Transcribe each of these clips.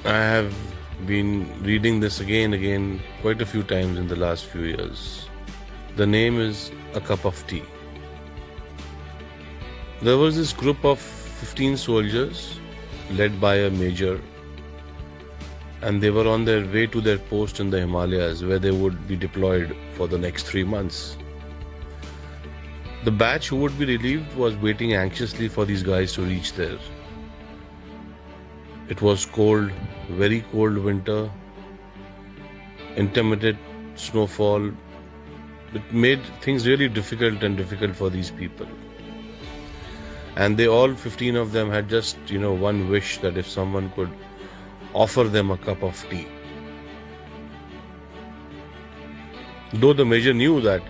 I have been reading this again quite a few times in the last few years. The name is A Cup of Tea. There was this group of 15 soldiers led by a major, and they were on their way to their post in the Himalayas where they would be deployed for the next 3 months. The batch who would be relieved was waiting anxiously for these guys to reach there. It was cold, very cold winter, intermittent snowfall. It made things really difficult for these people. And they all 15 of them had just, one wish, that if someone could offer them a cup of tea. Though the major knew that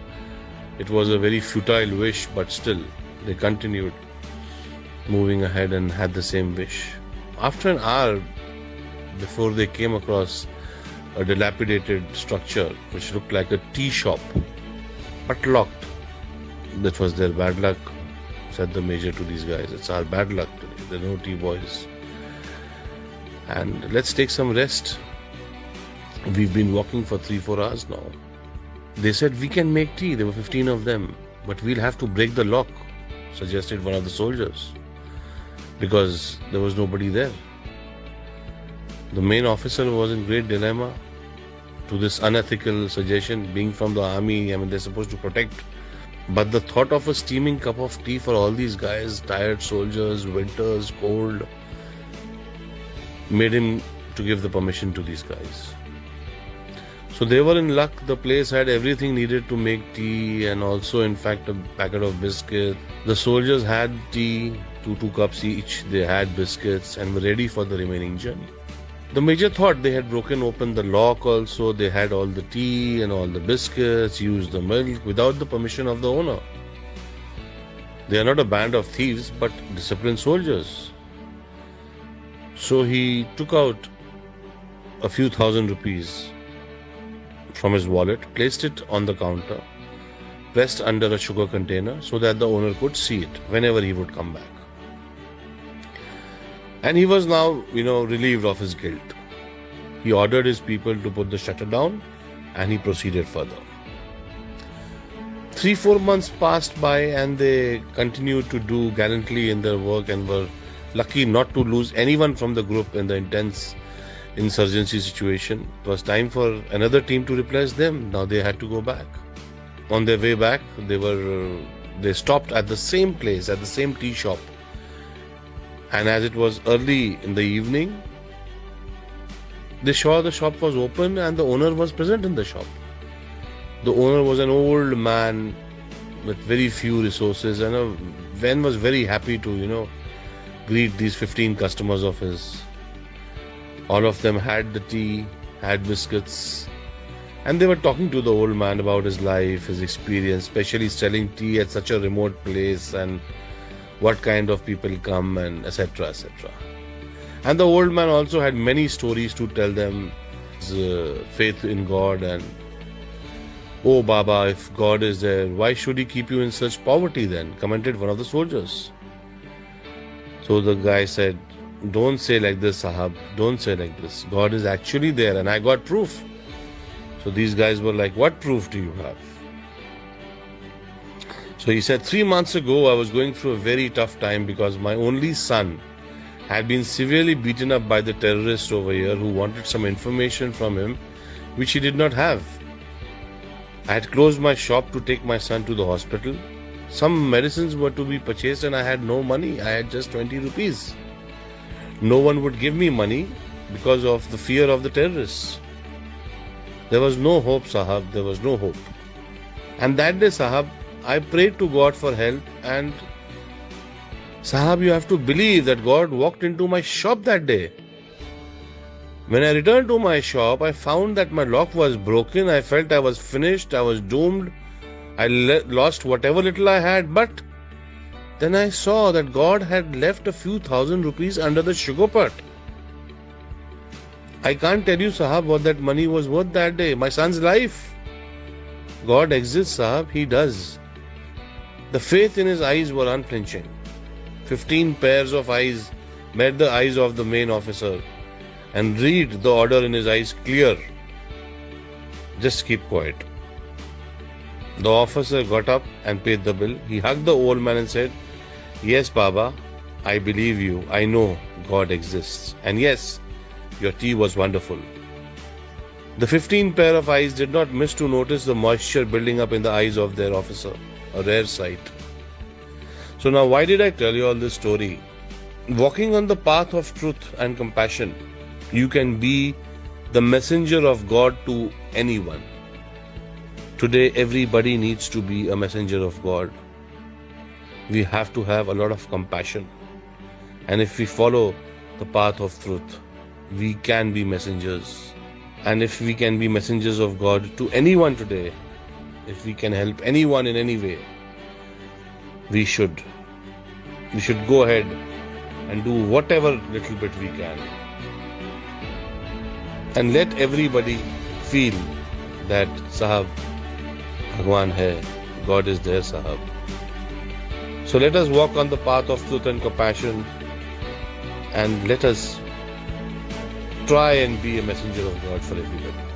it was a very futile wish, but still they continued moving ahead and had the same wish. After an hour, before they came across a dilapidated structure which looked like a tea shop, but locked. That was their bad luck, said the major to these guys. It's our bad luck today. There are no tea boys. And let's take some rest. We've been walking for 3-4 hours now. They said, we can make tea. There were 15 of them. But we'll have to break the lock, suggested one of the soldiers, because there was nobody there. The main officer was in great dilemma to this unethical suggestion. Being from the army, they're supposed to protect. But the thought of a steaming cup of tea for all these guys, tired soldiers, winters, cold, made him to give the permission to these guys. So they were in luck. The place had everything needed to make tea, and also in fact a packet of biscuits. The soldiers had tea, 2 cups each. They had biscuits and were ready for the remaining journey. The major thought they had broken open the lock also. They had all the tea and all the biscuits, used the milk without the permission of the owner. They are not a band of thieves, but disciplined soldiers. So he took out a few thousand rupees from his wallet, placed it on the counter, pressed under a sugar container so that the owner could see it whenever he would come back. And he was now, relieved of his guilt. He ordered his people to put the shutter down, and he proceeded further. 3-4 months passed by, and they continued to do gallantly in their work and were lucky not to lose anyone from the group in the intense insurgency situation. It was time for another team to replace them. Now they had to go back. On their way back, they stopped at the same place, at the same tea shop. And as it was early in the evening, they saw the shop was open and the owner was present in the shop. The owner was an old man with very few resources, and Ven was very happy to, greet these 15 customers of his. All of them had the tea, had biscuits, and they were talking to the old man about his life, his experience, especially selling tea at such a remote place, and what kind of people come, and etc. etc. And the old man also had many stories to tell them, his faith in God, and oh Baba, if God is there, why should he keep you in such poverty then? Commented one of the soldiers. So the guy said, don't say like this, Sahab, don't say like this. God is actually there and I got proof. So these guys were like, what proof do you have? So he said, 3 months ago, I was going through a very tough time because my only son had been severely beaten up by the terrorists over here who wanted some information from him, which he did not have. I had closed my shop to take my son to the hospital. Some medicines were to be purchased and I had no money. I had just 20 rupees. No one would give me money because of the fear of the terrorists. There was no hope, Sahab. There was no hope. And that day, Sahab, I prayed to God for help, and Sahab, you have to believe that God walked into my shop that day. When I returned to my shop, I found that my lock was broken. I felt I was finished. I was doomed. I lost whatever little I had, but then I saw that God had left a few thousand rupees under the sugar pot. I can't tell you, Sahab, what that money was worth that day. My son's life. God exists, Sahab. He does. The faith in his eyes were unflinching. 15 pairs of eyes met the eyes of the main officer. and read the order in his eyes clear. Just keep quiet. The officer got up and paid the bill. He hugged the old man and said, "Yes, Baba, I believe you. I know God exists. And yes, your tea was wonderful." The 15 pair of eyes did not miss to notice the moisture building up in the eyes of their officer, a rare sight. So now, why did I tell you all this story? Walking on the path of truth and compassion, you can be the messenger of God to anyone. Today, everybody needs to be a messenger of God. We have to have a lot of compassion. And if we follow the path of truth, we can be messengers. And if we can be messengers of God to anyone today, if we can help anyone in any way, we should go ahead and do whatever little bit we can. And let everybody feel that Sahab, Bhagwan hai, God is there, Sahab. So let us walk on the path of truth and compassion, and let us try and be a messenger of God for everybody.